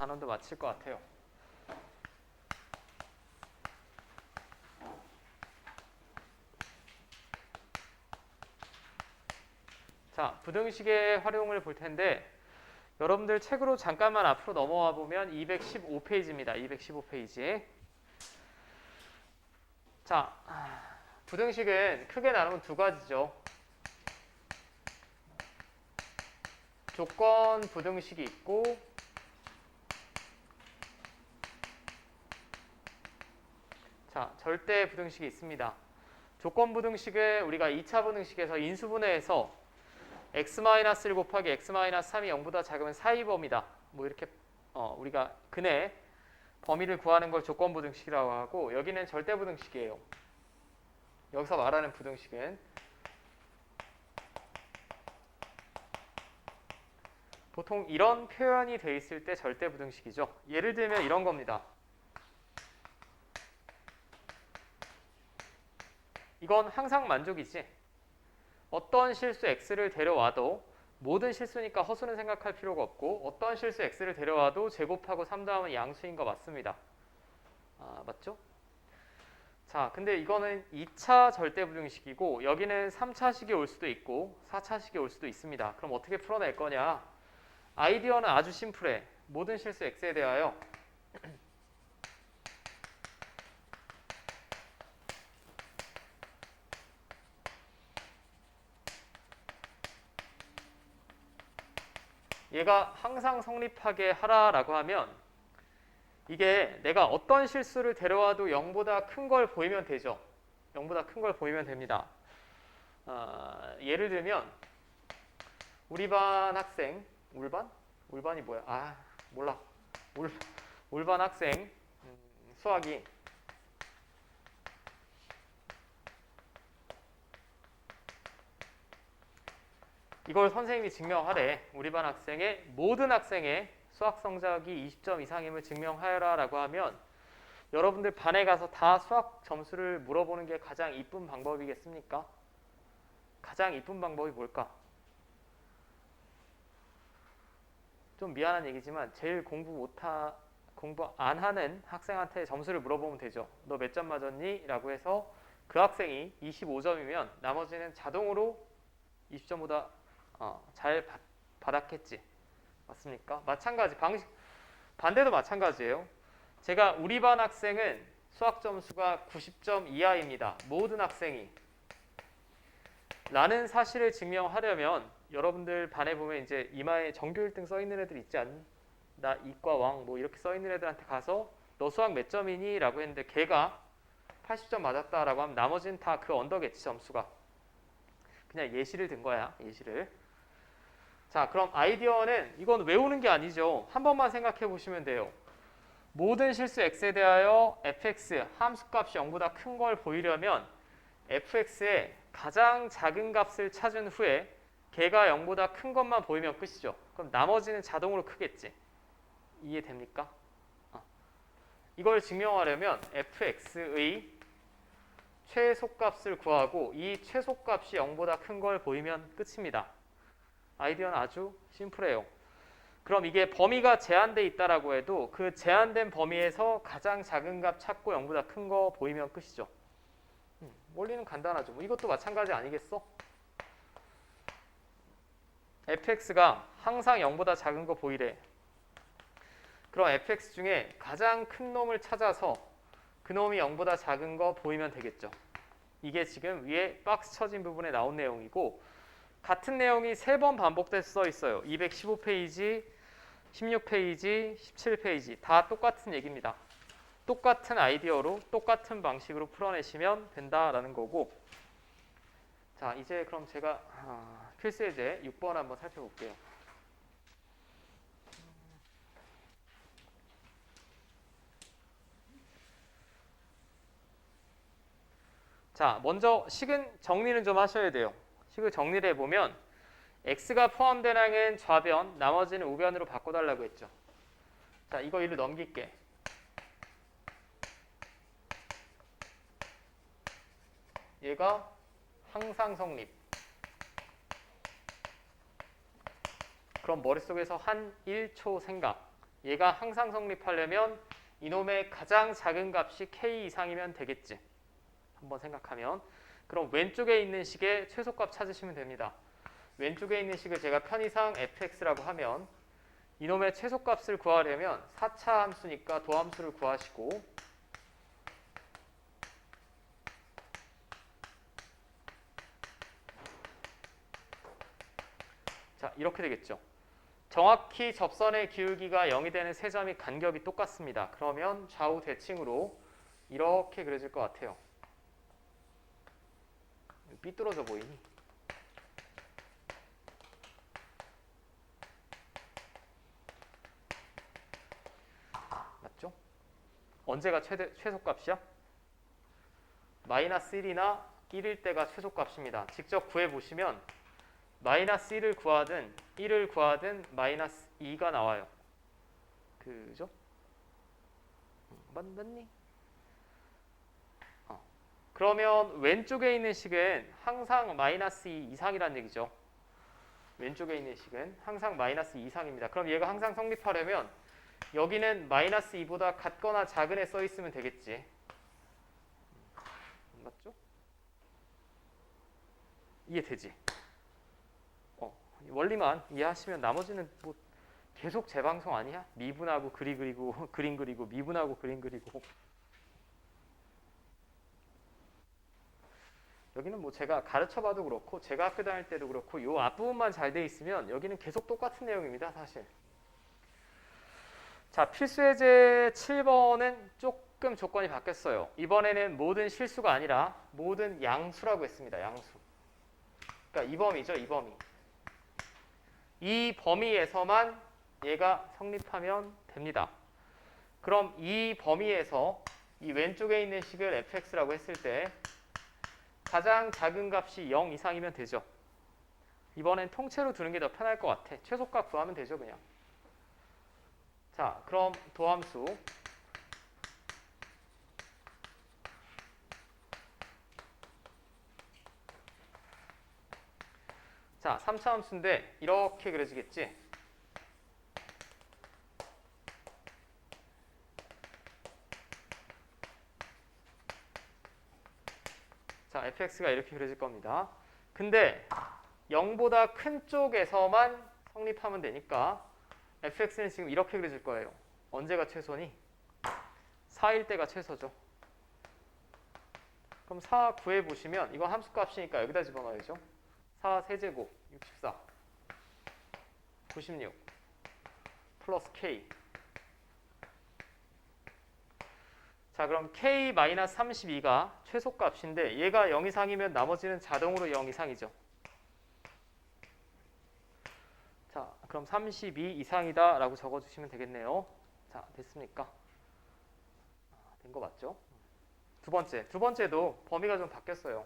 단원도 마칠 것 같아요. 자, 부등식의 활용을 볼 텐데 여러분들 책으로 잠깐만 앞으로 넘어와 보면 215페이지입니다. 215페이지. 자, 부등식은 크게 나누면 두 가지죠. 조건 부등식이 있고 자, 절대 부등식이 있습니다. 조건 부등식을 우리가 2차 부등식에서 인수분해해서 x-1 곱하기 x-3이 0보다 작으면 사이범위다. 뭐 이렇게 우리가 근해 범위를 구하는 걸 조건 부등식이라고 하고 여기는 절대 부등식이에요. 여기서 말하는 부등식은 보통 이런 표현이 돼 있을 때 절대 부등식이죠. 예를 들면 이런 겁니다. 이건 항상 만족이지. 어떤 실수 x를 데려와도 모든 실수니까 허수는 생각할 필요가 없고 어떤 실수 x를 데려와도 제곱하고 3 더하면 양수인 거 맞습니다. 맞죠? 자, 근데 이거는 2차 절대부등식이고 여기는 3차식이 올 수도 있고 4차식이 올 수도 있습니다. 그럼 어떻게 풀어낼 거냐? 아이디어는 아주 심플해. 모든 실수 x에 대하여 얘가 항상 성립하게 하라라고 하면 이게 내가 어떤 실수를 데려와도 0보다 큰 걸 보이면 되죠. 0보다 큰 걸 보이면 됩니다. 예를 들면 우리 반 학생 울반? 울반이 뭐야? 몰라. 울반 학생 수학이 이걸 선생님이 증명하래. 우리 반 학생의 모든 학생의 수학 성적이 20점 이상임을 증명하여라 라고 하면 여러분들 반에 가서 다 수학 점수를 물어보는 게 가장 이쁜 방법이겠습니까? 가장 이쁜 방법이 뭘까? 좀 미안한 얘기지만 제일 공부 안 하는 학생한테 점수를 물어보면 되죠. 너 몇 점 맞았니? 라고 해서 그 학생이 25점이면 나머지는 자동으로 20점보다 잘 받았겠지. 맞습니까? 마찬가지 반대도 마찬가지예요. 제가 우리 반 학생은 수학 점수가 90점 이하입니다. 모든 학생이 라는 사실을 증명하려면 여러분들 반에 보면 이제 이마에 전교 1등 써 있는 애들 있지 않니? 나 이과 왕 뭐 이렇게 써 있는 애들한테 가서 너 수학 몇 점이니? 라고 했는데 걔가 80점 맞았다라고 하면 나머지는 다 그 언더겠지 점수가. 그냥 예시를 든 거야. 예시를. 자, 그럼 아이디어는 이건 외우는 게 아니죠. 한 번만 생각해 보시면 돼요. 모든 실수 x에 대하여 fx 함수값이 0보다 큰 걸 보이려면 fx의 가장 작은 값을 찾은 후에 걔가 0보다 큰 것만 보이면 끝이죠. 그럼 나머지는 자동으로 크겠지. 이해됩니까? 이걸 증명하려면 fx의 최소값을 구하고 이 최소값이 0보다 큰 걸 보이면 끝입니다. 아이디어는 아주 심플해요. 그럼 이게 범위가 제한돼 있다라고 해도 그 제한된 범위에서 가장 작은 값 찾고 0보다 큰 거 보이면 끝이죠. 원리는 간단하죠. 뭐 이것도 마찬가지 아니겠어? fx가 항상 0보다 작은 거 보이래. 그럼 fx 중에 가장 큰 놈을 찾아서 그 놈이 0보다 작은 거 보이면 되겠죠. 이게 지금 위에 박스 쳐진 부분에 나온 내용이고 같은 내용이 3번 반복돼서 써 있어요. 215페이지, 16페이지, 17페이지 다 똑같은 얘기입니다. 똑같은 아이디어로 똑같은 방식으로 풀어내시면 된다라는 거고 자, 이제 그럼 제가 필수예제 6번 한번 살펴볼게요. 자, 먼저 식은 정리는 좀 하셔야 돼요. 식을 정리를 해보면 x가 포함된 항은 좌변, 나머지는 우변으로 바꿔달라고 했죠. 자, 이거 이를 넘길게. 얘가 항상 성립. 그럼 머릿속에서 한 1초 생각. 얘가 항상 성립하려면 이놈의 가장 작은 값이 k 이상이면 되겠지. 한번 생각하면. 그럼 왼쪽에 있는 식의 최소값 찾으시면 됩니다. 왼쪽에 있는 식을 제가 편의상 fx라고 하면 이놈의 최소값을 구하려면 4차 함수니까 도함수를 구하시고 자 이렇게 되겠죠. 정확히 접선의 기울기가 0이 되는 세 점이 간격이 똑같습니다. 그러면 좌우 대칭으로 이렇게 그려질 것 같아요. 삐뚤어져 보이니? 맞죠? 언제가 최소값이야? 마이너스 1이나 1일 때가 최소값입니다. 직접 구해보시면 마이너스 1을 구하든 1을 구하든 마이너스 2가 나와요. 그죠? 맞니? 그러면 왼쪽에 있는 식은 항상 마이너스 2 이상이라는 얘기죠. 왼쪽에 있는 식은 항상 마이너스 2 이상입니다. 그럼 얘가 항상 성립하려면 여기는 마이너스 2보다 같거나 작은 애 써 있으면 되겠지. 맞죠? 이해되지? 원리만 이해하시면 나머지는 뭐 계속 재방송 아니야? 미분하고 그림 그리고 미분하고 그림 그리고 여기는 뭐 제가 가르쳐봐도 그렇고 제가 학교 다닐 때도 그렇고 요 앞부분만 잘 돼 있으면 여기는 계속 똑같은 내용입니다. 사실. 자, 필수예제 7번은 조금 조건이 바뀌었어요. 이번에는 모든 실수가 아니라 모든 양수라고 했습니다. 양수. 그러니까 이 범위죠. 이 범위. 이 범위에서만 얘가 성립하면 됩니다. 그럼 이 범위에서 이 왼쪽에 있는 식을 fx라고 했을 때 가장 작은 값이 0 이상이면 되죠. 이번엔 통째로 두는 게 더 편할 것 같아. 최소값 구하면 되죠, 그냥. 자, 그럼 도함수. 자, 3차 함수인데 이렇게 그려지겠지? 자, fx가 이렇게 그려질 겁니다. 근데 0보다 큰 쪽에서만 성립하면 되니까 fx는 지금 이렇게 그려질 거예요. 언제가 최소니? 4일 때가 최소죠. 그럼 4 구해보시면 이건 함수값이니까 여기다 집어넣어야죠. 4 세제곱 64 96 플러스 k. 자, 그럼 k-32가 최소값인데 얘가 0 이상이면 나머지는 자동으로 0 이상이죠. 자, 그럼 32 이상이다 라고 적어주시면 되겠네요. 자, 됐습니까? 된 거 맞죠? 두 번째도 범위가 좀 바뀌었어요.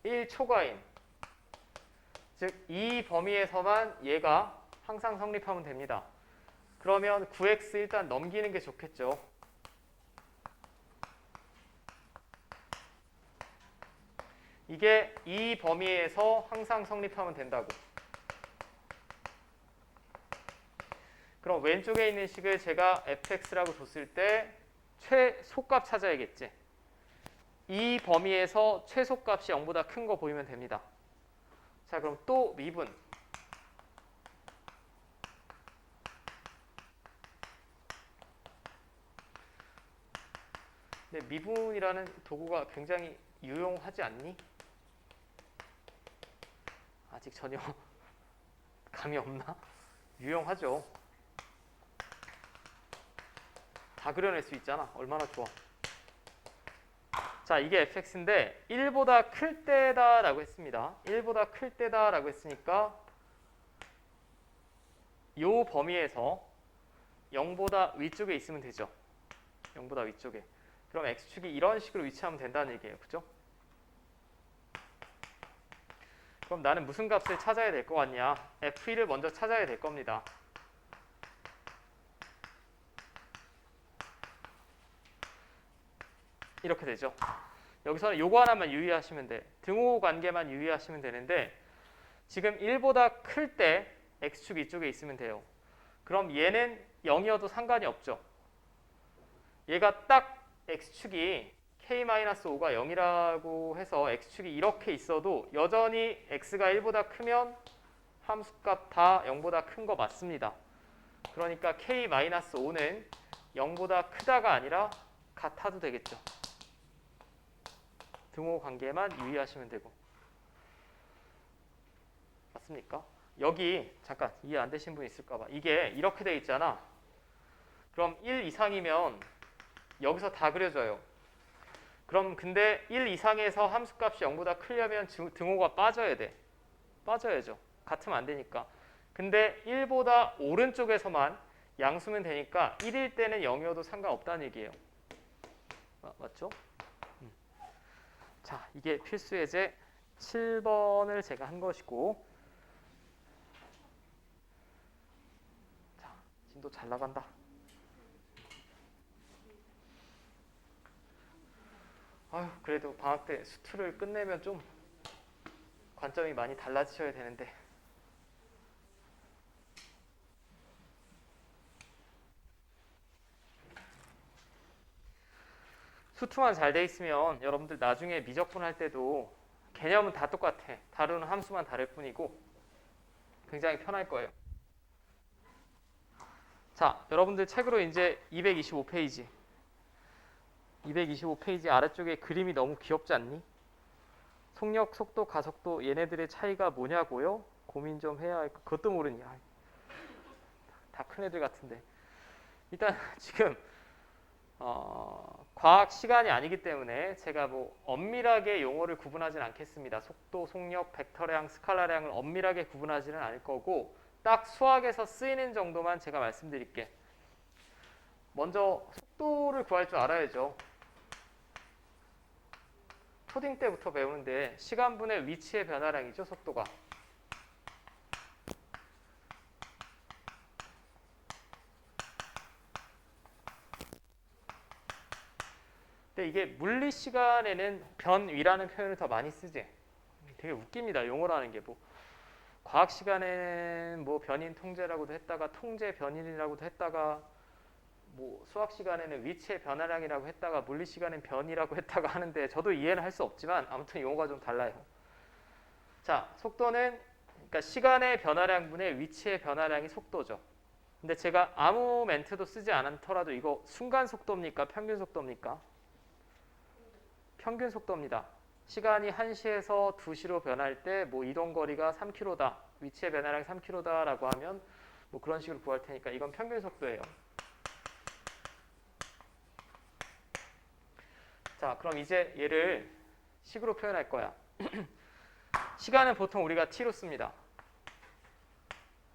1 초과인. 즉, 이 범위에서만 얘가 항상 성립하면 됩니다. 그러면 9x 일단 넘기는 게 좋겠죠. 이게 이 범위에서 항상 성립하면 된다고. 그럼 왼쪽에 있는 식을 제가 fx라고 줬을 때 최소값 찾아야겠지. 이 범위에서 최소값이 0보다 큰 거 보이면 됩니다. 자, 그럼 또 미분. 근데 미분이라는 도구가 굉장히 유용하지 않니? 아직 전혀 감이 없나? 유용하죠. 다 그려낼 수 있잖아. 얼마나 좋아. 자, 이게 fx인데 1보다 클 때다라고 했습니다. 1보다 클 때다라고 했으니까 이 범위에서 0보다 위쪽에 있으면 되죠. 0보다 위쪽에. 그럼 x축이 이런 식으로 위치하면 된다는 얘기예요. 그죠? 그럼 나는 무슨 값을 찾아야 될 것 같냐? f1을 먼저 찾아야 될 겁니다. 이렇게 되죠. 여기서는 요거 하나만 유의하시면 돼. 등호 관계만 유의하시면 되는데 지금 1보다 클 때 x축 이쪽에 있으면 돼요. 그럼 얘는 0이어도 상관이 없죠. 얘가 딱 x축이 k-5가 0이라고 해서 x축이 이렇게 있어도 여전히 x가 1보다 크면 함수값 다 0보다 큰 거 맞습니다. 그러니까 k-5는 0보다 크다가 아니라 같아도 되겠죠. 등호 관계만 유의하시면 되고. 맞습니까? 여기 잠깐 이해 안 되신 분 있을까 봐. 이게 이렇게 돼 있잖아. 그럼 1 이상이면 여기서 다 그려져요. 그럼 근데 1 이상에서 함수값이 0보다 크려면 등호가 빠져야 돼. 빠져야죠. 같으면 안 되니까. 근데 1보다 오른쪽에서만 양수면 되니까 1일 때는 0이어도 상관없다는 얘기예요. 맞죠? 자, 이게 필수 예제 7번을 제가 한 것이고, 자, 진도 잘 나간다. 아유, 그래도 방학 때 수투를 끝내면 좀 관점이 많이 달라지셔야 되는데. 수투만 잘 돼 있으면 여러분들 나중에 미적분 할 때도 개념은 다 똑같아. 다루는 함수만 다를 뿐이고 굉장히 편할 거예요. 자, 여러분들 책으로 이제 225페이지. 225페이지 아래쪽에 그림이 너무 귀엽지 않니? 속력, 속도, 가속도 얘네들의 차이가 뭐냐고요? 고민 좀 해야 할 거. 그것도 모르니. 다 큰 애들 같은데. 일단 지금 과학 시간이 아니기 때문에 제가 뭐 엄밀하게 용어를 구분하진 않겠습니다. 속도, 속력, 벡터량, 스칼라량을 엄밀하게 구분하지는 않을 거고 딱 수학에서 쓰이는 정도만 제가 말씀드릴게. 먼저 속도를 구할 줄 알아야죠. 초딩 때부터 배우는데 시간분의 위치의 변화량이죠, 속도가. 근데 이게 물리 시간에는 변위라는 표현을 더 많이 쓰지. 되게 웃깁니다. 용어라는 게 뭐. 과학 시간에는 뭐 변인 통제라고도 했다가 통제 변인이라고도 했다가 뭐 수학 시간에는 위치의 변화량이라고 했다가 물리 시간엔 변이라고 했다가 하는데 저도 이해는 할 수 없지만 아무튼 용어가 좀 달라요. 자, 속도는 그러니까 시간의 변화량분의 위치의 변화량이 속도죠. 근데 제가 아무 멘트도 쓰지 않더라도 이거 순간 속도입니까? 평균 속도입니까? 평균 속도입니다. 시간이 1시에서 2시로 변할 때 뭐 이동 거리가 3km다. 위치의 변화량이 3km다라고 하면 뭐 그런 식으로 구할 테니까 이건 평균 속도예요. 자, 그럼 이제 얘를 식으로 표현할 거야. 시간은 보통 우리가 t로 씁니다.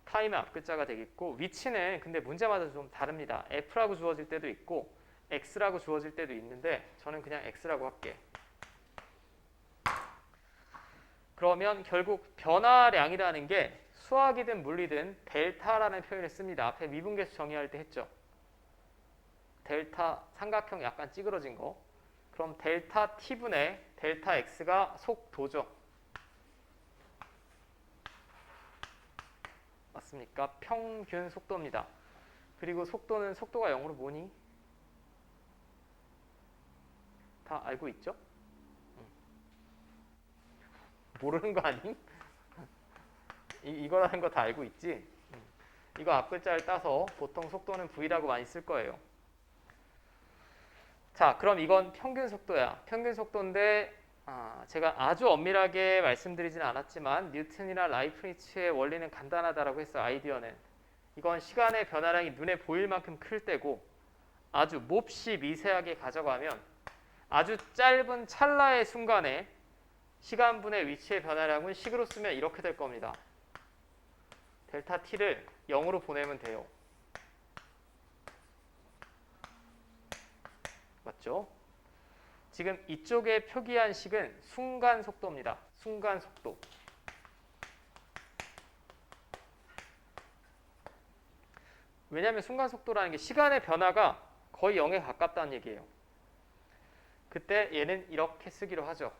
타임의 앞글자가 되겠고 위치는 근데 문제마다 좀 다릅니다. f라고 주어질 때도 있고 x라고 주어질 때도 있는데 저는 그냥 x라고 할게. 그러면 결국 변화량이라는 게 수학이든 물리든 델타라는 표현을 씁니다. 앞에 미분계수 정의할 때 했죠. 델타 삼각형 약간 찌그러진 거. 그럼 델타 t분의 델타 x가 속도죠. 맞습니까? 평균 속도입니다. 그리고 속도는 속도가 0으로 뭐니? 다 알고 있죠? 모르는 거 아니? 이거라는 거 다 알고 있지? 이거 앞글자를 따서 보통 속도는 v라고 많이 쓸 거예요. 자, 그럼 이건 평균 속도야. 평균 속도인데 제가 아주 엄밀하게 말씀드리진 않았지만 뉴턴이나 라이프니츠의 원리는 간단하다라고 했어요. 아이디어는. 이건 시간의 변화량이 눈에 보일 만큼 클 때고 아주 몹시 미세하게 가져가면 아주 짧은 찰나의 순간에 시간분의 위치의 변화량은 식으로 쓰면 이렇게 될 겁니다. 델타 t를 0으로 보내면 돼요. 맞죠? 지금 이쪽에 표기한 식은 순간 속도입니다. 순간 속도. 왜냐하면 순간 속도라는 게 시간의 변화가 거의 0에 가깝다는 얘기예요. 그때 얘는 이렇게 쓰기로 하죠.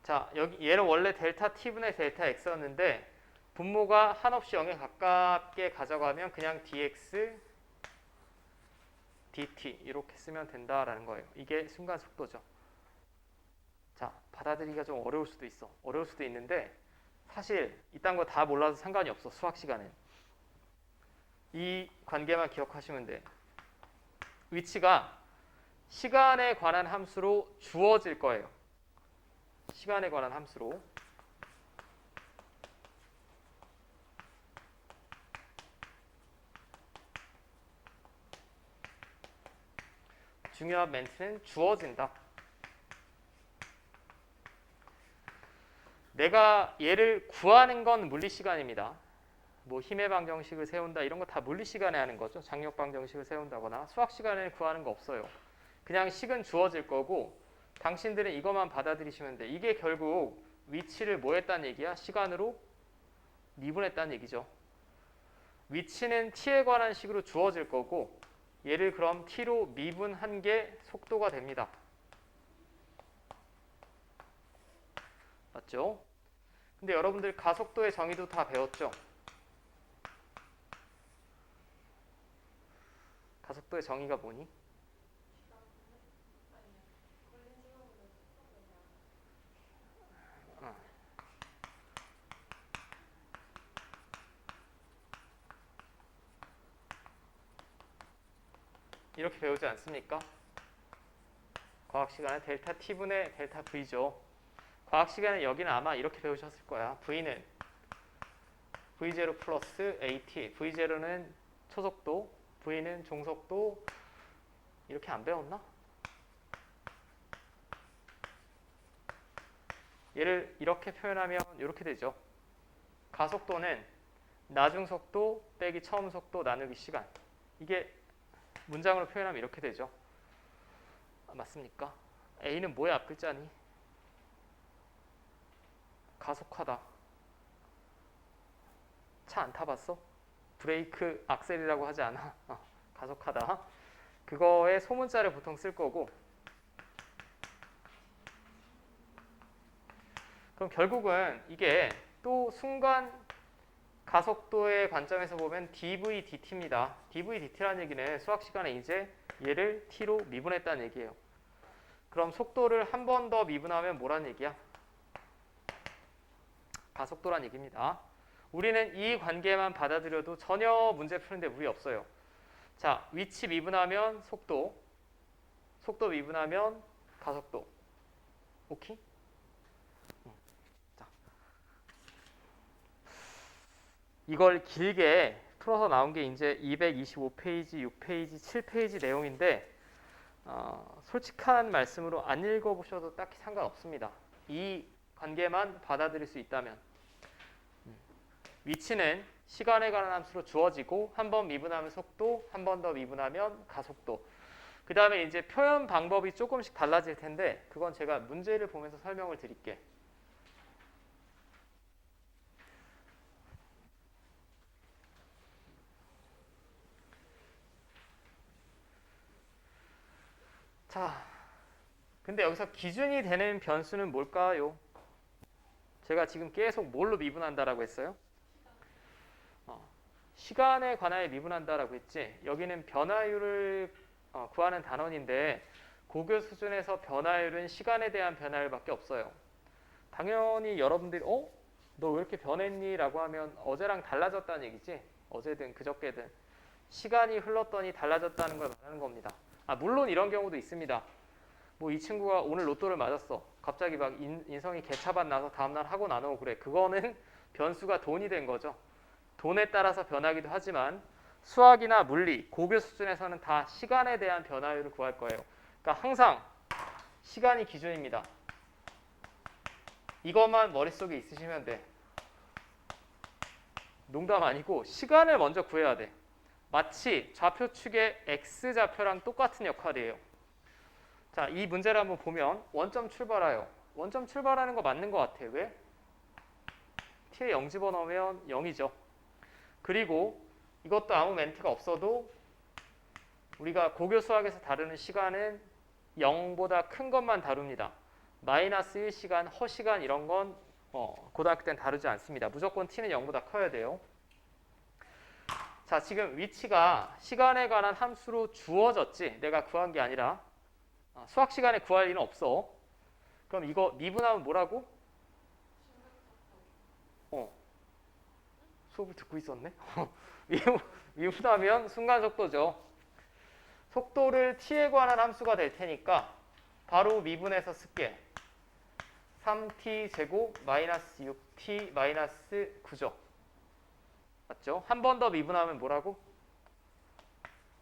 자, 여기 얘는 원래 델타 t분의 델타 x였는데 분모가 한없이 0에 가깝게 가져가면 그냥 dx dt 이렇게 쓰면 된다라는 거예요. 이게 순간 속도죠. 자, 받아들이기가 좀 어려울 수도 있어. 어려울 수도 있는데 사실 이딴 거 다 몰라도 상관이 없어. 수학 시간엔. 이 관계만 기억하시면 돼. 위치가 시간에 관한 함수로 주어질 거예요. 시간에 관한 함수로. 중요한 멘트는 주어진다. 내가 얘를 구하는 건 물리시간입니다. 뭐 힘의 방정식을 세운다 이런 거 다 물리시간에 하는 거죠. 장력 방정식을 세운다거나 수학 시간에 구하는 거 없어요. 그냥 식은 주어질 거고 당신들은 이것만 받아들이시면 돼. 이게 결국 위치를 뭐 했다는 얘기야? 시간으로 미분했다는 얘기죠. 위치는 t에 관한 식으로 주어질 거고 얘를 그럼 t로 미분한 게 속도가 됩니다. 맞죠? 근데 여러분들 가속도의 정의도 다 배웠죠? 가속도의 정의가 뭐니? 이렇게 배우지 않습니까? 과학 시간에 델타 t분의 델타 v죠. 과학 시간에 여기는 아마 이렇게 배우셨을 거야. v는 v0 플러스 at. v0는 초속도, v는 종속도. 이렇게 안 배웠나? 얘를 이렇게 표현하면 이렇게 되죠. 가속도는 나중속도 빼기 처음속도 나누기 시간. 이게 문장으로 표현하면 이렇게 되죠. 맞습니까? A는 뭐의 앞글자니? 가속하다. 차 안 타봤어? 브레이크 악셀이라고 하지 않아? 가속하다. 그거의 소문자를 보통 쓸 거고 그럼 결국은 이게 또 순간 가속도의 관점에서 보면 dv dt입니다. dv dt라는 얘기는 수학 시간에 이제 얘를 t로 미분했다는 얘기예요. 그럼 속도를 한 번 더 미분하면 뭐란 얘기야? 가속도란 얘기입니다. 우리는 이 관계만 받아들여도 전혀 문제 푸는데 무리 없어요. 자, 위치 미분하면 속도, 속도 미분하면 가속도. 오케이? 자, 이걸 길게 풀어서 나온 게 이제 225페이지, 6페이지, 7페이지 내용인데 솔직한 말씀으로 안 읽어보셔도 딱히 상관없습니다. 이 관계만 받아들일 수 있다면 위치는 시간에 관한 함수로 주어지고 한 번 미분하면 속도, 한 번 더 미분하면 가속도. 그 다음에 이제 표현 방법이 조금씩 달라질 텐데 그건 제가 문제를 보면서 설명을 드릴게. 자, 근데 여기서 기준이 되는 변수는 뭘까요? 제가 지금 계속 뭘로 미분한다라고 했어요? 시간에 관하여 미분한다라고 했지. 여기는 변화율을 구하는 단원인데 고교 수준에서 변화율은 시간에 대한 변화율밖에 없어요. 당연히 여러분들이 너 왜 이렇게 변했니? 라고 하면 어제랑 달라졌다는 얘기지. 어제든 그저께든 시간이 흘렀더니 달라졌다는 걸 말하는 겁니다. 물론 이런 경우도 있습니다. 뭐 이 친구가 오늘 로또를 맞았어. 갑자기 막 인성이 개차반 나서 다음날 학원 안 오고 그래. 그거는 변수가 돈이 된 거죠. 돈에 따라서 변하기도 하지만 수학이나 물리, 고교 수준에서는 다 시간에 대한 변화율을 구할 거예요. 그러니까 항상 시간이 기준입니다. 이것만 머릿속에 있으시면 돼. 농담 아니고 시간을 먼저 구해야 돼. 마치 좌표축의 x좌표랑 똑같은 역할이에요. 자, 이 문제를 한번 보면 원점 출발하여. 원점 출발하는 거 맞는 것 같아. 왜? t에 0 집어넣으면 0이죠. 그리고 이것도 아무 멘트가 없어도 우리가 고교 수학에서 다루는 시간은 0보다 큰 것만 다룹니다. 마이너스 1시간, 허시간 이런 건 고등학교 때는 다루지 않습니다. 무조건 t는 0보다 커야 돼요. 자, 지금 위치가 시간에 관한 함수로 주어졌지. 내가 구한 게 아니라. 수학 시간에 구할 일은 없어. 그럼 이거 미분하면 뭐라고? 수업을 듣고 있었네. 미분하면 순간속도죠. 속도를 t에 관한 함수가 될 테니까 바로 미분해서 쓸게. 3t 제곱 마이너스 6t 마이너스 9죠. 맞죠? 한 번 더 미분하면 뭐라고?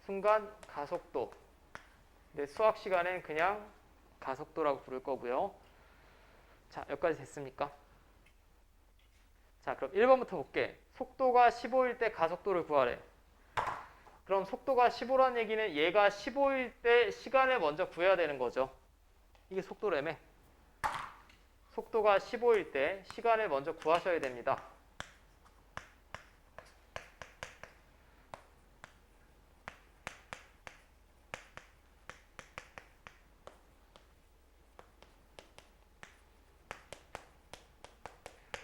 순간 가속도. 근데 수학 시간엔 그냥 가속도라고 부를 거고요. 자, 여기까지 됐습니까? 자, 그럼 1번부터 볼게. 속도가 15일 때 가속도를 구하래. 그럼 속도가 15란 얘기는 얘가 15일 때 시간을 먼저 구해야 되는 거죠. 이게 속도라며. 속도가 15일 때 시간을 먼저 구하셔야 됩니다.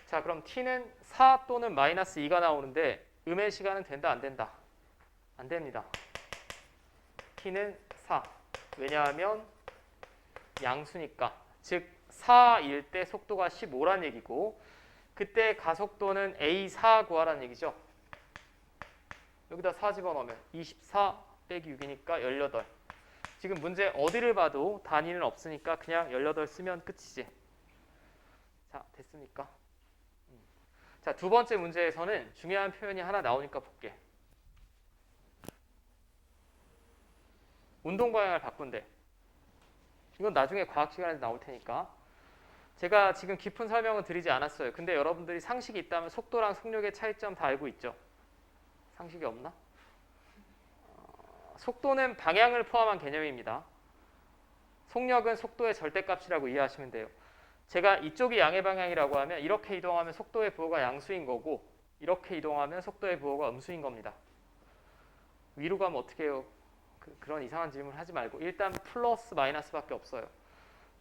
자, 그럼 t는 4 또는 마이너스 2가 나오는데 음의 시간은 된다 안 된다? 안 됩니다. t는 4. 왜냐하면 양수니까. 즉 4일 때 속도가 15란 얘기고 그때 가속도는 a4 구하라는 얘기죠. 여기다 4 집어넣으면 24 빼기 6이니까 18. 지금 문제 어디를 봐도 단위는 없으니까 그냥 18 쓰면 끝이지. 자, 됐습니까? 자, 두 번째 문제에서는 중요한 표현이 하나 나오니까 볼게. 운동 방향을 바꾼대. 이건 나중에 과학 시간에서 나올 테니까. 제가 지금 깊은 설명은 드리지 않았어요. 근데 여러분들이 상식이 있다면 속도랑 속력의 차이점 다 알고 있죠? 상식이 없나? 속도는 방향을 포함한 개념입니다. 속력은 속도의 절대값이라고 이해하시면 돼요. 제가 이쪽이 양의 방향이라고 하면 이렇게 이동하면 속도의 부호가 양수인 거고 이렇게 이동하면 속도의 부호가 음수인 겁니다. 위로 가면 어떻게 해요? 그런 이상한 질문 하지 말고 일단 플러스 마이너스밖에 없어요.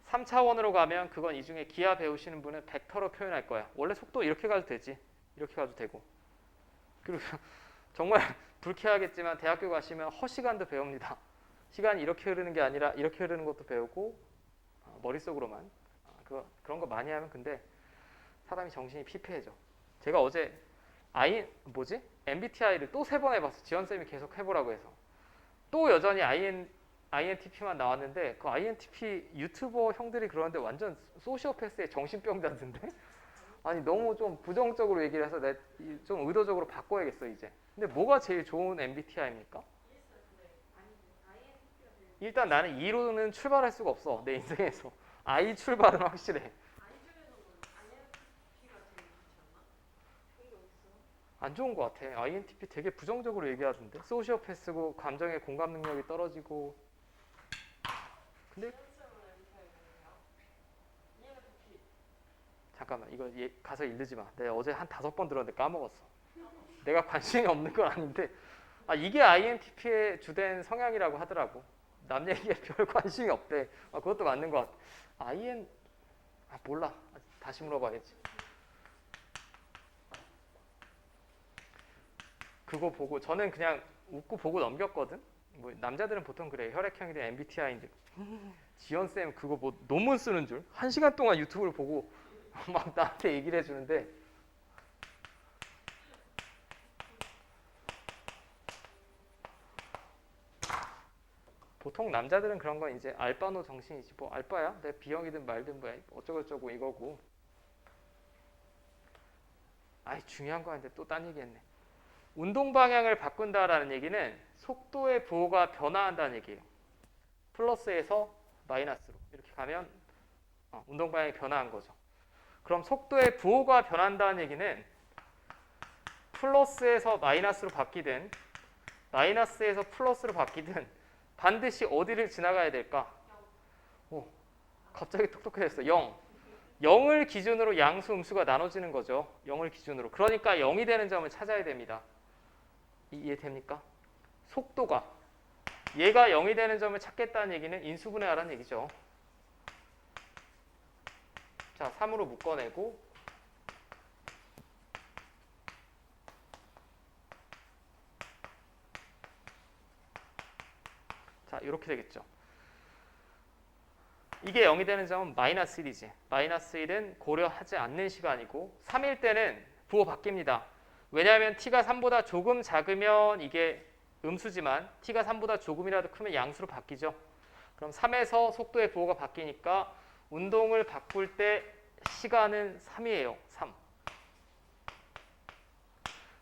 3차원으로 가면 그건 이 중에 기하 배우시는 분은 벡터로 표현할 거야. 원래 속도 이렇게 가도 되지. 이렇게 가도 되고. 그리고 정말 불쾌하겠지만 대학교 가시면 허시간도 배웁니다. 시간이 이렇게 흐르는 게 아니라 이렇게 흐르는 것도 배우고 머릿속으로만. 그런 거 많이 하면 근데 사람이 정신이 피폐해져. 제가 어제 MBTI를 또 3번 해봤어. 지원쌤이 계속 해보라고 해서. 또 여전히 INTP만 나왔는데 그 INTP 유튜버 형들이 그러는데 완전 소시오패스의 정신병자인데 아니 너무 좀 부정적으로 얘기를 해서 내가 좀 의도적으로 바꿔야겠어 이제. 근데 뭐가 제일 좋은 MBTI입니까? 일단 나는 E로는 출발할 수가 없어 내 인생에서. I 출발은 확실해. 안 좋은 것 같아. INTP 되게 부정적으로 얘기하던데. 소시오패스고 감정의 공감 능력이 떨어지고. 근데 잠깐만 이거 가서 읽지 마. 내가 어제 한 5번 들었는데 까먹었어. 내가 관심이 없는 건 아닌데 이게 INTP의 주된 성향이라고 하더라고. 남 얘기에 별 관심이 없대. 그것도 맞는 것 같아. 몰라. 다시 물어봐야지. 그거 보고 저는 그냥 웃고 보고 넘겼거든. 뭐 남자들은 보통 그래. 혈액형이 된 MBTI인데 지연쌤 그거 뭐 논문 쓰는 줄 1시간 동안 유튜브를 보고 막 나한테 얘기를 해주는데 보통 남자들은 그런 건 이제 알바노 정신이지. 뭐 알바야? 내가 B형이든 말든 뭐 어쩌고저쩌고 이거고. 중요한 거 아닌데 또 딴 얘기했네. 운동 방향을 바꾼다라는 얘기는 속도의 부호가 변화한다는 얘기예요. 플러스에서 마이너스로 이렇게 가면 운동 방향이 변화한 거죠. 그럼 속도의 부호가 변한다는 얘기는 플러스에서 마이너스로 바뀌든 마이너스에서 플러스로 바뀌든 반드시 어디를 지나가야 될까? 갑자기 똑똑해졌어. 0. 0을 기준으로 양수, 음수가 나눠지는 거죠. 0을 기준으로. 그러니까 0이 되는 점을 찾아야 됩니다. 이해됩니까? 속도가 얘가 0이 되는 점을 찾겠다는 얘기는 인수분해하라는 얘기죠. 자, 3으로 묶어내고 자, 이렇게 되겠죠. 이게 0이 되는 점은 마이너스 1이지. 마이너스 1은 고려하지 않는 시간이고 3일 때는 부호 바뀝니다. 왜냐하면 t가 3보다 조금 작으면 이게 음수지만 t가 3보다 조금이라도 크면 양수로 바뀌죠. 그럼 3에서 속도의 부호가 바뀌니까 운동을 바꿀 때 시간은 3이에요. 3.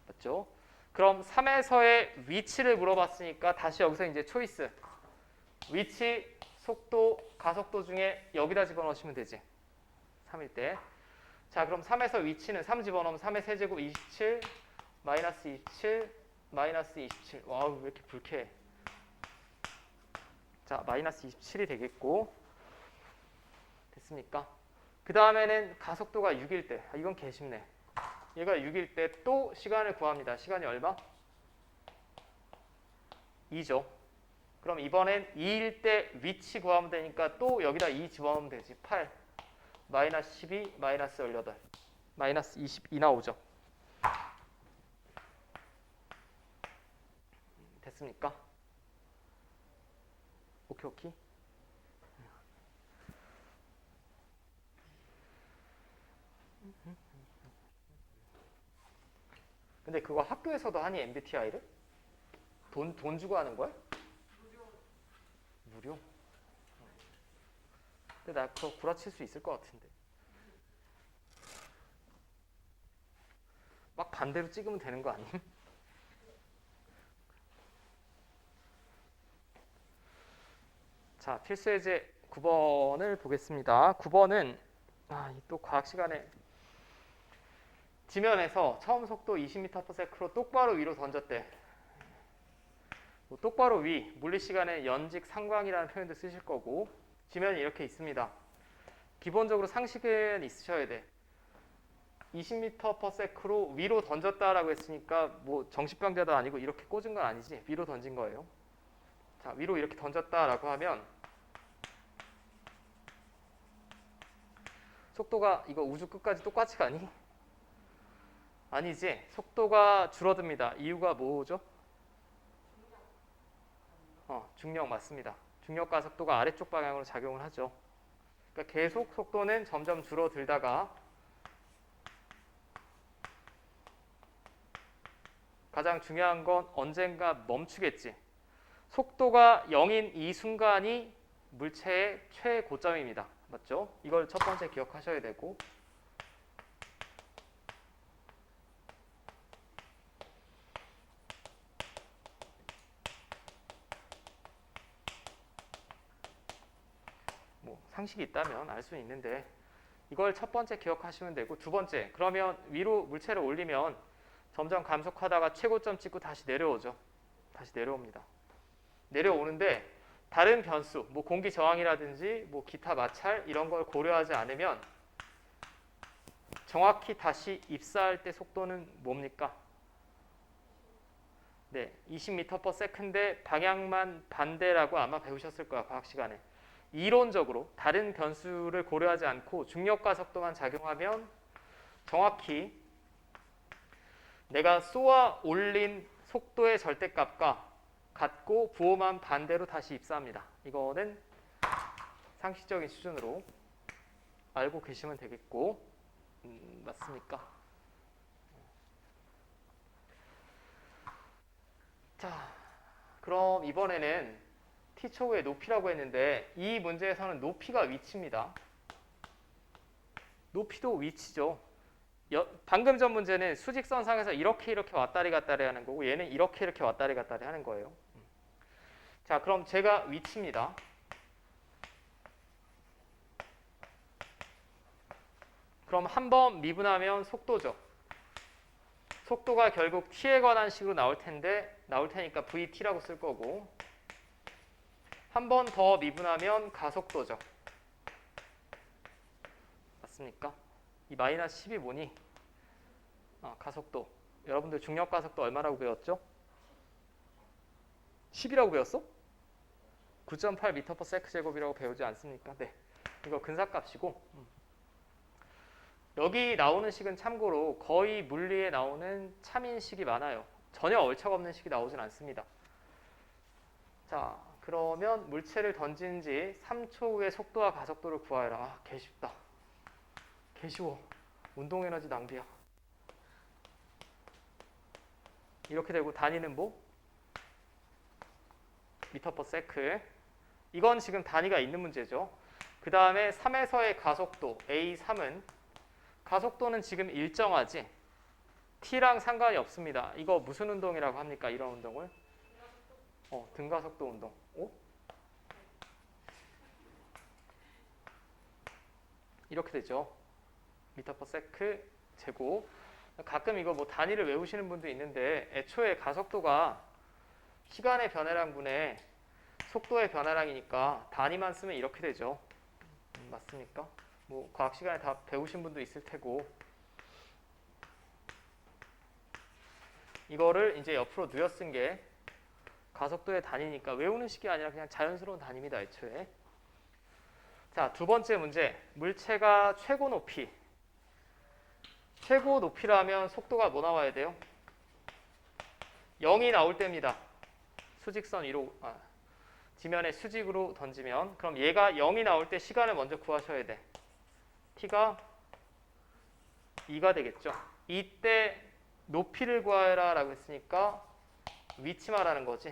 맞죠? 그럼 3에서의 위치를 물어봤으니까 다시 여기서 이제 초이스. 위치, 속도, 가속도 중에 여기다 집어넣으시면 되지. 3일 때. 자, 그럼 3에서 위치는 3 집어넣으면 3의 세제곱 27, 마이너스 27, 마이너스 27. 와우, 왜 이렇게 불쾌해. 자, 마이너스 27이 되겠고. 됐습니까? 그 다음에는 가속도가 6일 때. 아, 이건 개 쉽네. 얘가 6일 때 또 시간을 구합니다. 시간이 얼마? 2죠. 그럼 이번엔 2일 때 위치 구하면 되니까 또 여기다 2 집어넣으면 되지. 8, 마이너스 12, 마이너스 18, 마이너스 22 나오죠. 됐습니까? 오케이, 오케이. 근데 그거 학교에서도 하니 MBTI를? 돈 주고 하는 거야? 무료? 근데 나 그거 구라칠 수 있을 것 같은데. 막 반대로 찍으면 되는 거 아님? 자, 필수예제 9번을 보겠습니다. 9번은 또 과학 시간에 지면에서 처음 속도 20m/s로 똑바로 위로 던졌대. 뭐 똑바로 위, 물리시간에 연직 상광이라는 표현도 쓰실 거고 지면이 이렇게 있습니다. 기본적으로 상식은 있으셔야 돼. 20m/s로 위로 던졌다라고 했으니까 뭐 정신병자도 아니고 이렇게 꽂은 건 아니지. 위로 던진 거예요. 자, 위로 이렇게 던졌다라고 하면 속도가 이거 우주 끝까지 똑같이 가니? 아니지. 속도가 줄어듭니다. 이유가 뭐죠? 중력 맞습니다. 중력과 속도가 아래쪽 방향으로 작용을 하죠. 그러니까 계속 속도는 점점 줄어들다가 가장 중요한 건 언젠가 멈추겠지. 속도가 0인 이 순간이 물체의 최고점입니다. 맞죠? 이걸 첫 번째 기억하셔야 되고 뭐 상식이 있다면 알 수는 있는데 이걸 첫 번째 기억하시면 되고 두 번째 그러면 위로 물체를 올리면 점점 감속하다가 최고점 찍고 다시 내려오죠. 다시 내려옵니다. 내려오는데 다른 변수, 뭐 공기 저항이라든지 뭐 기타 마찰 이런 걸 고려하지 않으면 정확히 다시 입사할 때 속도는 뭡니까? 네, 20m/s인데 방향만 반대라고 아마 배우셨을 거야, 과학 시간에. 이론적으로 다른 변수를 고려하지 않고 중력과 속도만 작용하면 정확히 내가 쏘아 올린 속도의 절대값과 같고 부호만 반대로 다시 입사합니다. 이거는 상식적인 수준으로 알고 계시면 되겠고 맞습니까? 자, 그럼 이번에는 t초의 높이라고 했는데 이 문제에서는 높이가 위치입니다. 높이도 위치죠. 방금 전 문제는 수직선상에서 이렇게 왔다리 갔다리 하는 거고 얘는 이렇게 왔다리 갔다리 하는 거예요. 자, 그럼 제가 위치입니다. 그럼 한번 미분하면 속도죠. 속도가 결국 t에 관한 식으로 나올 테니까 vt라고 쓸 거고 한 번 더 미분하면 가속도죠. 맞습니까? 이 마이너스 10이 뭐니? 가속도. 여러분들 중력 가속도 얼마라고 배웠죠? 10이라고 배웠어? 9.8m/s 제곱이라고 배우지 않습니까? 네. 이거 근사값이고 여기 나오는 식은 참고로 거의 물리에 나오는 참인식이 많아요. 전혀 얼척 없는 식이 나오진 않습니다. 자, 그러면 물체를 던진 지 3초 후에 속도와 가속도를 구하여라. 아, 개 쉽다. 개 쉬워. 운동 에너지 낭비야. 이렇게 되고 단위는 뭐? 미터 퍼 세클. 이건 지금 단위가 있는 문제죠. 그 다음에 3에서의 가속도 A3은 가속도는 지금 일정하지? T랑 상관이 없습니다. 이거 무슨 운동이라고 합니까? 이런 운동을? 등가속도 운동. 이렇게 되죠. 미터 퍼 세클 제곱. 가끔 이거 뭐 단위를 외우시는 분도 있는데 애초에 가속도가 시간의 변화량분의 속도의 변화량이니까 단위만 쓰면 이렇게 되죠. 맞습니까? 뭐 과학 시간에 다 배우신 분도 있을 테고 이거를 이제 옆으로 누여 쓴 게 가속도의 단위니까 외우는 식이 아니라 그냥 자연스러운 단위입니다. 애초에. 자, 두 번째 문제. 물체가 최고 높이. 최고 높이라면 속도가 뭐 나와야 돼요? 0이 나올 때입니다. 수직선 위로 지면에 수직으로 던지면 그럼 얘가 0이 나올 때 시간을 먼저 구하셔야 돼. t가 2가 되겠죠. 이때 높이를 구하여라 라고 했으니까 위치 말하는 거지.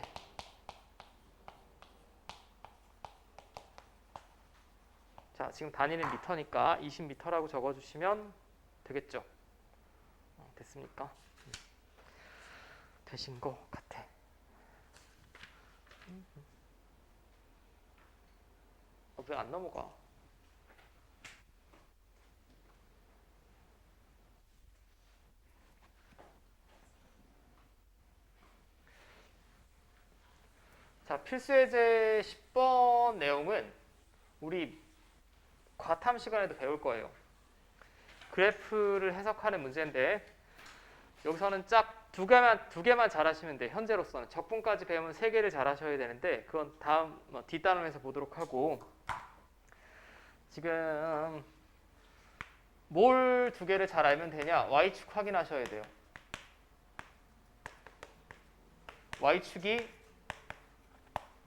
자, 지금 단위는 미터니까 20m라고 적어주시면 되겠죠. 됐습니까? 되신 거 같아. 왜 안 넘어가? 자, 필수예제 10번 내용은 우리 과탐 시간에도 배울 거예요. 그래프를 해석하는 문제인데 여기서는 짝 두 개만 잘하시면 돼. 현재로서는 적분까지 배우면 3개를 잘하셔야 되는데 그건 다음 뒷단원에서 보도록 하고 지금 뭘 2개를 잘 알면 되냐? Y축 확인하셔야 돼요. Y축이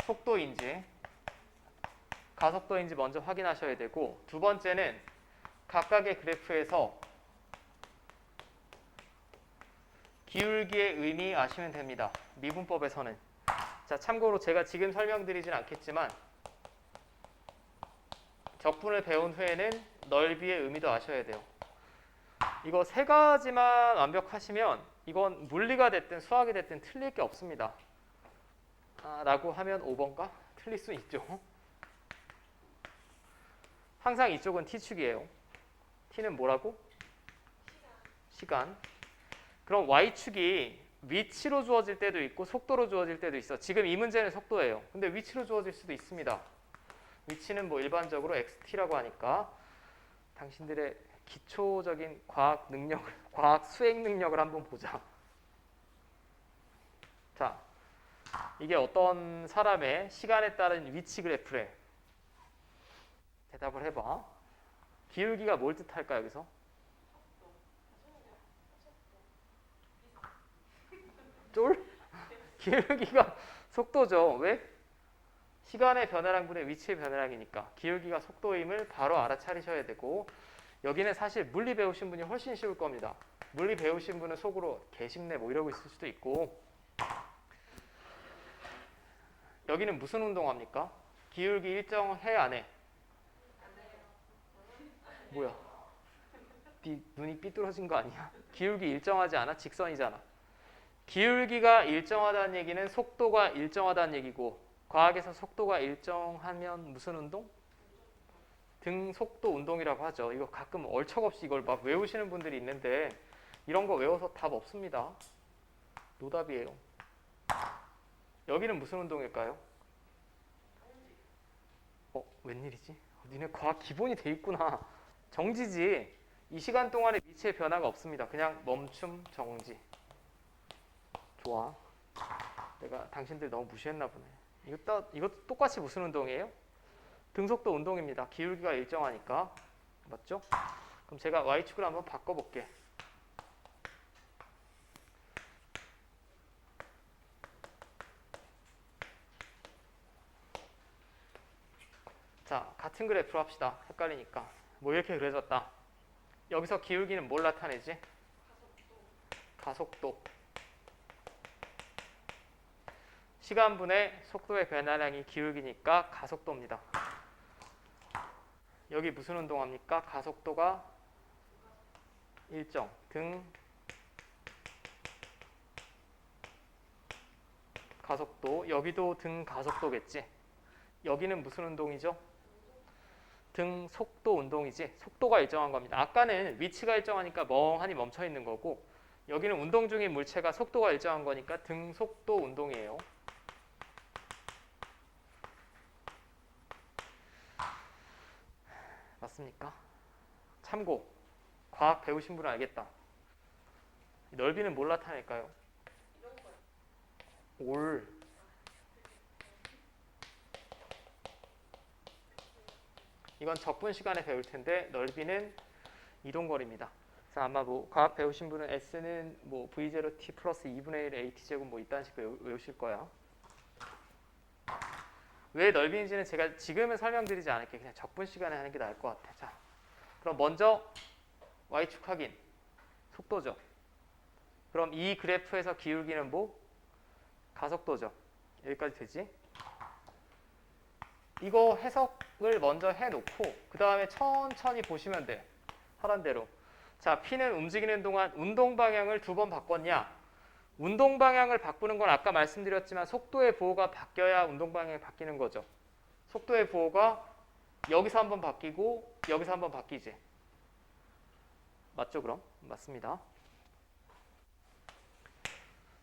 속도인지 가속도인지 먼저 확인하셔야 되고 두 번째는 각각의 그래프에서 기울기의 의미 아시면 됩니다. 미분법에서는. 자, 참고로 제가 지금 설명드리진 않겠지만 적분을 배운 후에는 넓이의 의미도 아셔야 돼요. 이거 3가지만 완벽하시면 이건 물리가 됐든 수학이 됐든 틀릴 게 없습니다. 라고 하면 5번가? 틀릴 수 있죠. 항상 이쪽은 t축이에요. t는 뭐라고? 시간. 그럼 y축이 위치로 주어질 때도 있고 속도로 주어질 때도 있어. 지금 이 문제는 속도예요. 근데 위치로 주어질 수도 있습니다. 위치는 뭐 일반적으로 xt라고 하니까 당신들의 기초적인 과학 능력을, 과학 수행 능력을 한번 보자. 자, 이게 어떤 사람의 시간에 따른 위치 그래프래. 대답을 해봐. 기울기가 뭘 뜻할까 여기서? 쫄? 기울기가 속도죠. 왜? 시간의 변화량분의 위치의 변화량이니까 기울기가 속도임을 바로 알아차리셔야 되고 여기는 사실 물리 배우신 분이 훨씬 쉬울 겁니다. 물리 배우신 분은 속으로 개쉽네 뭐 이러고 있을 수도 있고 여기는 무슨 운동합니까? 기울기 일정해 안 해? 뭐야? 네 눈이 삐뚤어진 거 아니야? 기울기 일정하지 않아? 직선이잖아. 기울기가 일정하다는 얘기는 속도가 일정하다는 얘기고 과학에서 속도가 일정하면 무슨 운동? 등속도 운동이라고 하죠. 이거 가끔 얼척없이 이걸 막 외우시는 분들이 있는데 이런 거 외워서 답 없습니다. 노답이에요. 여기는 무슨 운동일까요? 웬일이지? 니네 과학 기본이 돼 있구나. 정지지. 이 시간 동안에 위치의 변화가 없습니다. 그냥 멈춤, 정지. 좋아. 내가 당신들 너무 무시했나 보네. 이것도 똑같이 무슨 운동이에요? 등속도 운동입니다. 기울기가 일정하니까. 맞죠? 그럼 제가 Y축을 한번 바꿔볼게. 자, 같은 그래프로 합시다. 헷갈리니까. 뭐 이렇게 그려졌다. 여기서 기울기는 뭘 나타내지? 가속도. 시간분의 속도의 변화량이 기울기니까 가속도입니다. 여기 무슨 운동합니까? 가속도가 일정 등 가속도. 여기도 등 가속도겠지. 여기는 무슨 운동이죠? 등 속도 운동이지. 속도가 일정한 겁니다. 아까는 위치가 일정하니까 멍하니 멈춰 있는 거고, 여기는 운동 중인 물체가 속도가 일정한 거니까 등 속도 운동이에요. 맞습니까? 참고. 과학 배우신 분은 알겠다. 넓이는 뭘 나타낼까요? 올. 이건 적분 시간에 배울 텐데 넓이는 이동거리입니다. 그래서 아마 뭐 과학 배우신 분은 S는 뭐 V0t 플러스 2분의 1 AT제곱 뭐 이딴 식으로 외우실 거야. 왜 넓이인지는 제가 지금은 설명드리지 않을게요. 그냥 적분 시간에 하는 게 나을 것 같아. 자, 그럼 먼저 Y축 확인. 속도죠. 그럼 이 그래프에서 기울기는 뭐? 가속도죠. 여기까지 되지? 이거 해석을 먼저 해놓고 그 다음에 천천히 보시면 돼. 하란 대로. 자, P는 움직이는 동안 운동 방향을 2번 바꿨냐? 운동 방향을 바꾸는 건 아까 말씀드렸지만 속도의 부호가 바뀌어야 운동 방향이 바뀌는 거죠. 속도의 부호가 여기서 한번 바뀌고 여기서 한번 바뀌지. 맞죠, 그럼? 맞습니다.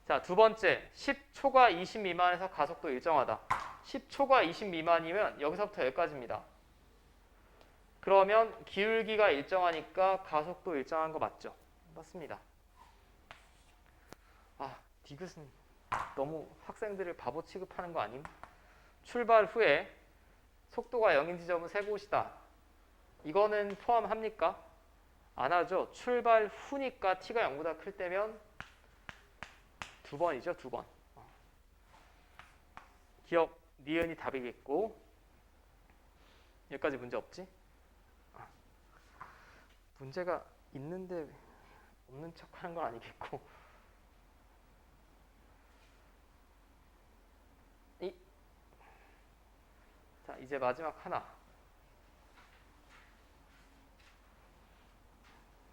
자, 두 번째, 10초가 20 미만에서 가속도 일정하다. 10초가 20 미만이면 여기서부터 여기까지입니다. 그러면 기울기가 일정하니까 가속도 일정한 거 맞죠? 맞습니다. 아, 디귿은 너무 학생들을 바보 취급하는 거 아님? 출발 후에 속도가 0인 지점은 세 곳이다. 이거는 포함합니까? 안 하죠. 출발 후니까 t가 0보다 클 때면 2번이죠. 2번. 기억, 니은이 답이겠고. 여기까지 문제 없지? 문제가 있는데 없는 척 하는 건 아니겠고. 자, 이제 마지막 하나.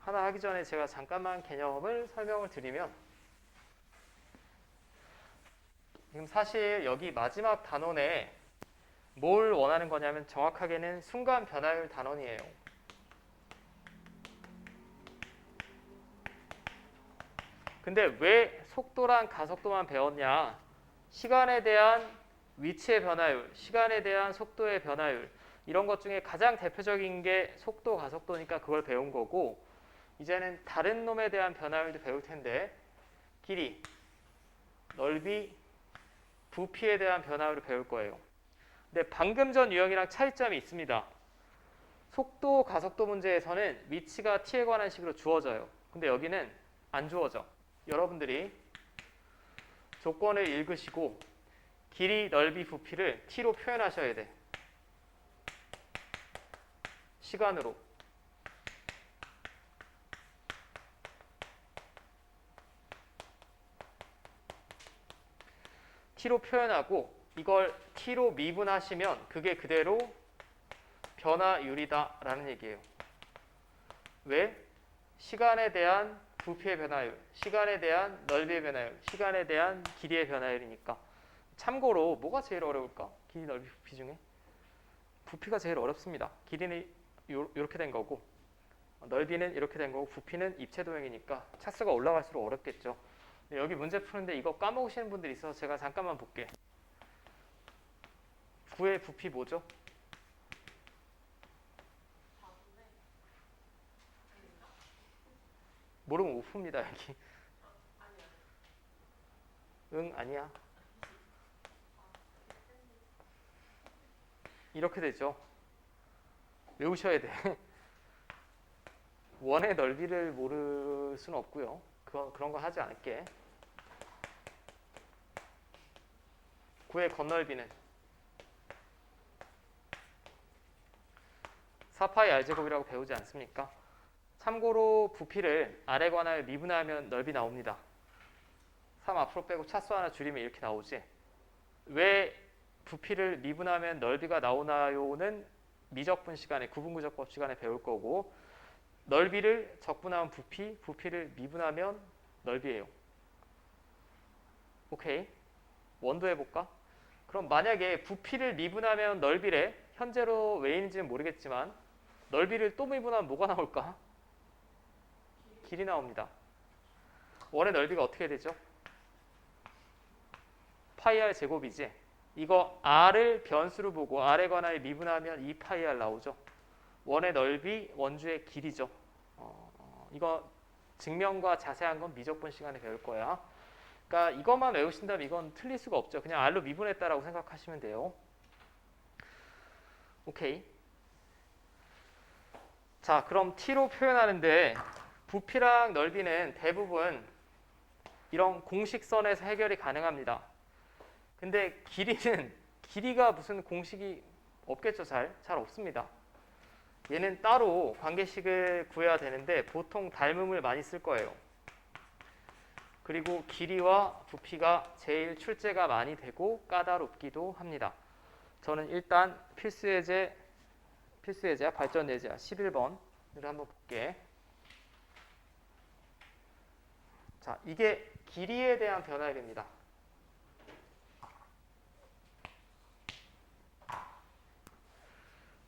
하나 하기 전에 제가 잠깐만 개념을 설명을 드리면, 지금 사실 여기 마지막 단원에 뭘 원하는 거냐면 정확하게는 순간 변화율 단원이에요. 근데 왜 속도랑 가속도만 배웠냐? 시간에 대한 위치의 변화율, 시간에 대한 속도의 변화율, 이런 것 중에 가장 대표적인 게 속도, 가속도니까 그걸 배운 거고, 이제는 다른 놈에 대한 변화율도 배울 텐데, 길이, 넓이, 부피에 대한 변화율을 배울 거예요. 근데 방금 전 유형이랑 차이점이 있습니다. 속도, 가속도 문제에서는 위치가 t에 관한 식으로 주어져요. 근데 여기는 안 주어져. 여러분들이 조건을 읽으시고 길이, 넓이, 부피를 t로 표현하셔야 돼. 시간으로. t로 표현하고 이걸 t로 미분하시면 그게 그대로 변화율이다라는 얘기예요. 왜? 시간에 대한 부피의 변화율, 시간에 대한 넓이의 변화율, 시간에 대한 길이의 변화율이니까. 참고로 뭐가 제일 어려울까? 길이, 넓이, 부피 중에? 부피가 제일 어렵습니다. 길이는 이렇게 된 거고, 넓이는 이렇게 된 거고, 부피는 입체 도형이니까 차수가 올라갈수록 어렵겠죠. 여기 문제 푸는데 이거 까먹으시는 분들이 있어서 제가 잠깐만 볼게. 9의 부피 뭐죠? 모르면 못 풉니다, 여기. 응, 아니야. 이렇게 되죠. 외우셔야 돼. 원의 넓이를 모를 수는 없고요. 그런 거 하지 않을게. 9의 건널비는 4파이 r제곱이라고 배우지 않습니까? 참고로 부피를 r에 관하여 미분하면 넓이 나옵니다. 3 앞으로 빼고 차수 하나 줄이면 이렇게 나오지. 왜 부피를 미분하면 넓이가 나오나요는 미적분 시간에 구분구적법 시간에 배울 거고, 넓이를 적분하면 부피, 부피를 미분하면 넓이에요. 오케이. 원도 해볼까? 그럼 만약에 부피를 미분하면 넓이래. 현재로 왜 있는지는 모르겠지만 넓이를 또 미분하면 뭐가 나올까? 길이 나옵니다. 원의 넓이가 어떻게 되죠? 파이 r 제곱이지. 이거 r을 변수로 보고 r에 관하여 미분하면 2파이 r 나오죠. 원의 넓이, 원주의 길이죠. 이거 증명과 자세한 건 미적분 시간에 배울 거야. 그러니까 이것만 외우신다면 이건 틀릴 수가 없죠. 그냥 r로 미분했다라고 생각하시면 돼요. 오케이. 자, 그럼 t로 표현하는데 부피랑 넓이는 대부분 이런 공식선에서 해결이 가능합니다. 근데 길이가 무슨 공식이 없겠죠. 잘 없습니다. 얘는 따로 관계식을 구해야 되는데 보통 닮음을 많이 쓸 거예요. 그리고 길이와 부피가 제일 출제가 많이 되고 까다롭기도 합니다. 저는 일단 필수예제야 발전예제야 11번을 한번 볼게. 자, 이게 길이에 대한 변화입니다.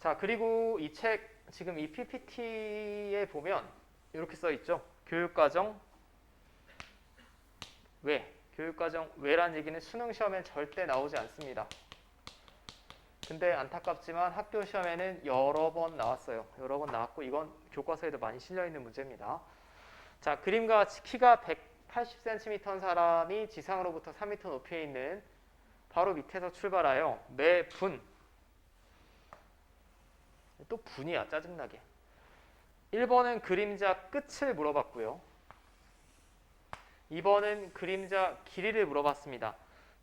자, 그리고 이 책 지금 이 PPT에 보면 이렇게 써 있죠. 교육과정 왜? 교육과정 왜란 얘기는 수능 시험엔 절대 나오지 않습니다. 근데 안타깝지만 학교 시험에는 여러 번 나왔어요. 여러 번 나왔고 이건 교과서에도 많이 실려있는 문제입니다. 자, 그림과 같이 키가 180cm인 사람이 지상으로부터 3m 높이에 있는 바로 밑에서 출발하여 매 분, 또 분이야 짜증나게. 1번은 그림자 끝을 물어봤고요. 2번은 그림자 길이를 물어봤습니다.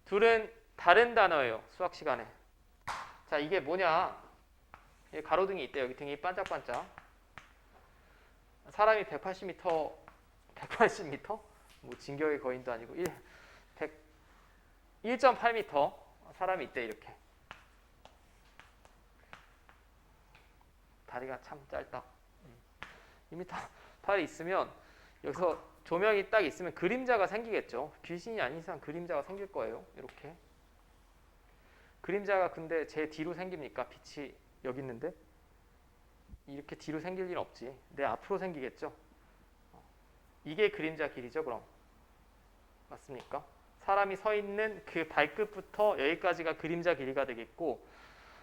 둘은 다른 단어예요. 수학 시간에. 자, 이게 뭐냐? 가로등이 있대요. 여기 등이 반짝반짝. 사람이 180m 뭐 진격의 거인도 아니고 1.8m 사람이 있대. 이렇게. 다리가 참 짧다. 2m 팔이 있으면 여기서 조명이 딱 있으면 그림자가 생기겠죠. 귀신이 아닌 이상 그림자가 생길 거예요. 이렇게. 그림자가 근데 제 뒤로 생깁니까? 빛이 여기 있는데? 이렇게 뒤로 생길 일은 없지. 내 앞으로 생기겠죠. 이게 그림자 길이죠, 그럼. 맞습니까? 사람이 서 있는 그 발끝부터 여기까지가 그림자 길이가 되겠고,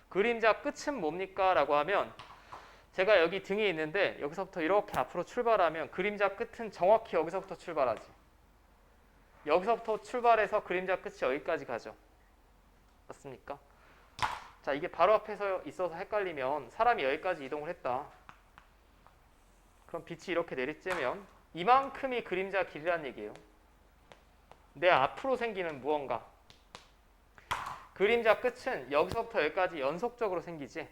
그림자 끝은 뭡니까? 라고 하면 제가 여기 등이 있는데 여기서부터 이렇게 앞으로 출발하면 그림자 끝은 정확히 여기서부터 출발하지. 여기서부터 출발해서 그림자 끝이 여기까지 가죠. 맞습니까? 자, 이게 바로 앞에서 있어서 헷갈리면 사람이 여기까지 이동을 했다. 그럼 빛이 이렇게 내리쬐면 이만큼이 그림자 길이란 얘기예요. 내 앞으로 생기는 무언가. 그림자 끝은 여기서부터 여기까지 연속적으로 생기지.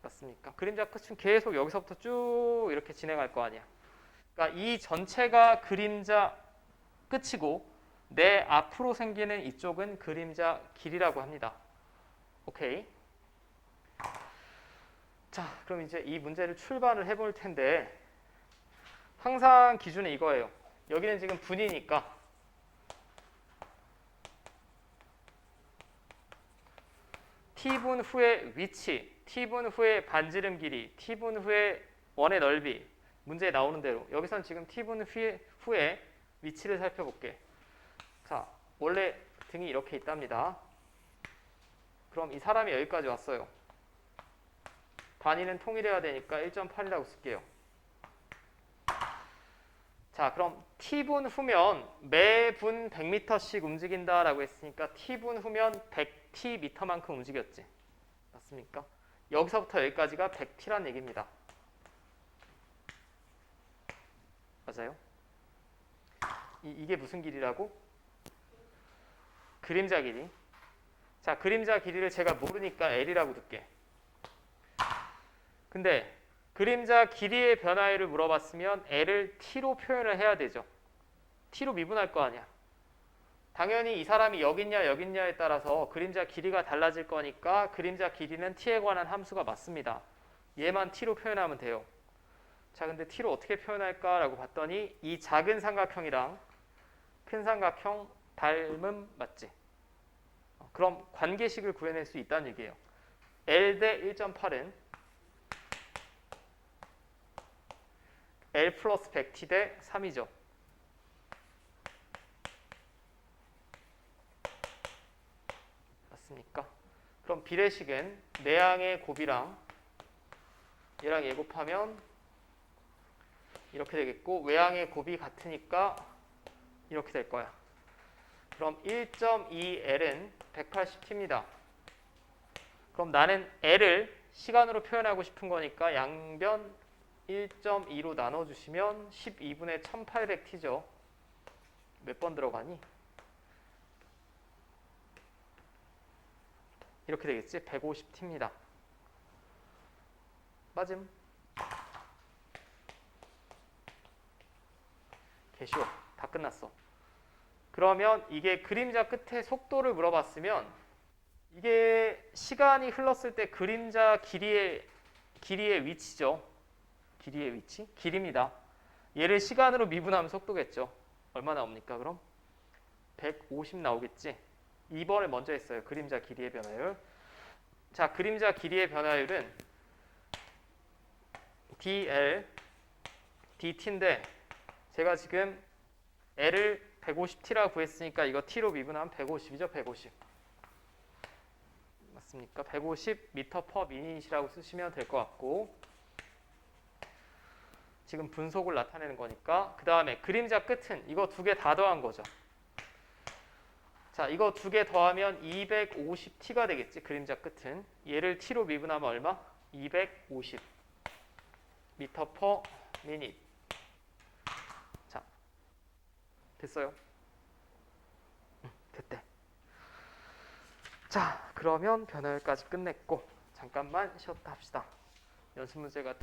맞습니까? 그림자 끝은 계속 여기서부터 쭉 이렇게 진행할 거 아니야. 그러니까 이 전체가 그림자 끝이고 내 앞으로 생기는 이쪽은 그림자 길이라고 합니다. 오케이. 자, 그럼 이제 이 문제를 출발을 해볼 텐데 항상 기준은 이거예요. 여기는 지금 분이니까 t분 후의 위치, t분 후의 반지름 길이, t분 후의 원의 넓이 문제에 나오는 대로 여기선 지금 t분 후에 위치를 살펴볼게. 자, 원래 등이 이렇게 있답니다. 그럼 이 사람이 여기까지 왔어요. 단위는 통일해야 되니까 1.8이라고 쓸게요. 자, 그럼 t분 후면 매분 100m씩 움직인다라고 했으니까 t분 후면 100tm만큼 움직였지. 맞습니까? 여기서부터 여기까지가 100t란 얘기입니다. 맞아요? 이게 무슨 길이라고? 그림자 길이. 자, 그림자 길이를 제가 모르니까 L이라고 둘게. 근데 그림자 길이의 변화율을 물어봤으면 L을 T로 표현을 해야 되죠. T로 미분할 거 아니야. 당연히 이 사람이 여기 있냐 여기 있냐에 따라서 그림자 길이가 달라질 거니까 그림자 길이는 T에 관한 함수가 맞습니다. 얘만 T로 표현하면 돼요. 자, 근데 T로 어떻게 표현할까라고 봤더니 이 작은 삼각형이랑 큰 삼각형 닮음 맞지? 그럼 관계식을 구해낼 수 있다는 얘기예요. L 대 1.8은 L 플러스 100T 대 3이죠. 맞습니까? 그럼 비례식은 내항의 곱이랑 얘랑 얘 곱하면 이렇게 되겠고 외항의 곱이 같으니까 이렇게 될 거야. 그럼 1.2L은 180T입니다. 그럼 나는 L을 시간으로 표현하고 싶은 거니까 양변 1.2로 나눠주시면 12분의 1800T죠. 몇 번 들어가니? 이렇게 되겠지? 150T입니다. 맞음? 개쉬워. 다 끝났어. 그러면 이게 그림자 끝에 속도를 물어봤으면 이게 시간이 흘렀을 때 그림자 길이의 위치죠. 길이의 위치? 길입니다. 얘를 시간으로 미분하면 속도겠죠. 얼마 나옵니까 그럼? 150 나오겠지. 2번을 먼저 했어요. 그림자 길이의 변화율. 자, 그림자 길이의 변화율은 dl, dt인데 제가 지금 L을 150T라고 구했으니까 이거 T로 미분하면 150이죠. 150. 맞습니까? 150 m/min이라고 쓰시면 될 것 같고 지금 분속을 나타내는 거니까 그 다음에 그림자 끝은 이거 두 개 다 더한 거죠. 자, 이거 두 개 더하면 250T가 되겠지. 그림자 끝은. 얘를 T로 미분하면 얼마? 250 m/min. 자, 됐어요? 됐대. 자, 그러면 변화율까지 끝냈고 잠깐만 쉬었다 합시다. 연습 문제가